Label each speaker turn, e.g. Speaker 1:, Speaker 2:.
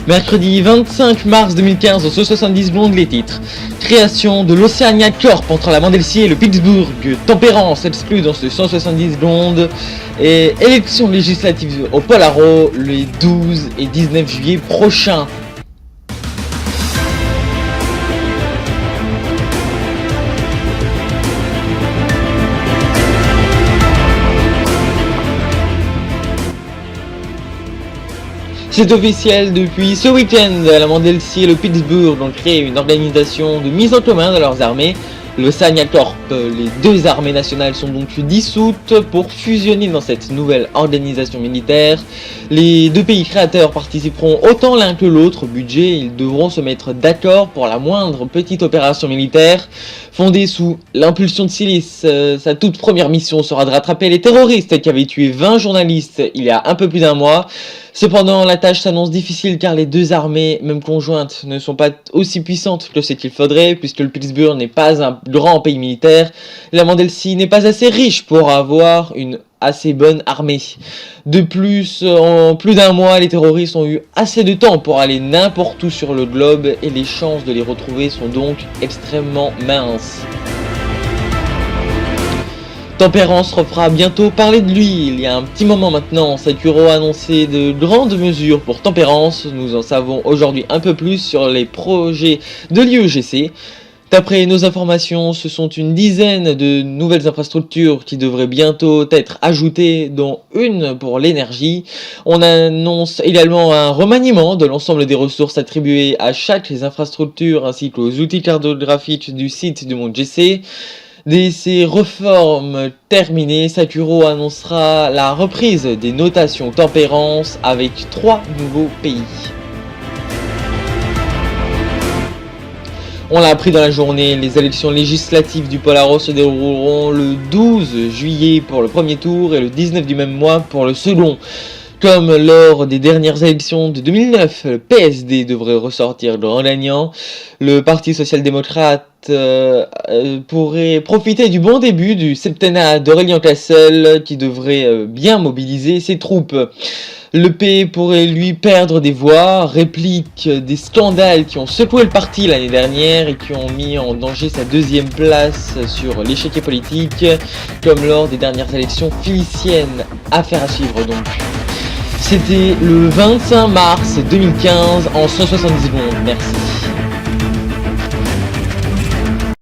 Speaker 1: Mercredi 25 mars 2015, au 70 secondes, les titres. Création de l'Oceania Corp entre la Mandelsi et le Pittsburgh. Tempérance exclue dans ce 170 secondes. Et élections législatives au Polaro les 12 et 19 juillet prochains. C'est officiel, depuis ce week-end, la Mandelsi et le Pittsburgh ont créé une organisation de mise en commun de leurs armées, le Oceania Corp. Les deux armées nationales sont donc dissoutes pour fusionner dans cette nouvelle organisation militaire. Les deux pays créateurs participeront autant l'un que l'autre au budget. Ils devront se mettre d'accord pour la moindre petite opération militaire. Fondée sous l'impulsion de Silice, sa toute première mission sera de rattraper les terroristes qui avaient tué 20 journalistes il y a un peu plus d'un mois. Cependant, la tâche s'annonce difficile car les deux armées, même conjointes, ne sont pas aussi puissantes que ce qu'il faudrait, puisque le Pittsburgh n'est pas un grand pays militaire, et la Mandelsi n'est pas assez riche pour avoir une assez bonne armée. De plus, en plus d'un mois, les terroristes ont eu assez de temps pour aller n'importe où sur le globe, et les chances de les retrouver sont donc extrêmement minces. Tempérance refera bientôt parler de lui. Il y a un petit moment maintenant, Sakuro a annoncé de grandes mesures pour Tempérance. Nous en savons aujourd'hui un peu plus sur les projets de l'IEGC. D'après nos informations, ce sont une dizaine de nouvelles infrastructures qui devraient bientôt être ajoutées, dont une pour l'énergie. On annonce également un remaniement de l'ensemble des ressources attribuées à chaque des infrastructures ainsi qu'aux outils cartographiques du site du Mont GC. Dès ces réformes terminées, Sakuro annoncera la reprise des notations Tempérance avec 3 nouveaux pays. On l'a appris dans la journée, les élections législatives du Polaro se dérouleront le 12 juillet pour le premier tour et le 19 du même mois pour le second. Comme lors des dernières élections de 2009, le PSD devrait ressortir grand gagnant. Le Parti social-démocrate pourrait profiter du bon début du septennat d'Aurélien Cassel qui devrait bien mobiliser ses troupes. Le P pourrait lui perdre des voix, réplique des scandales qui ont secoué le parti l'année dernière et qui ont mis en danger sa deuxième place sur l'échiquier politique, comme lors des dernières élections philiciennes. Affaire à suivre donc. C'était le 25 mars 2015 en 170 secondes. Merci.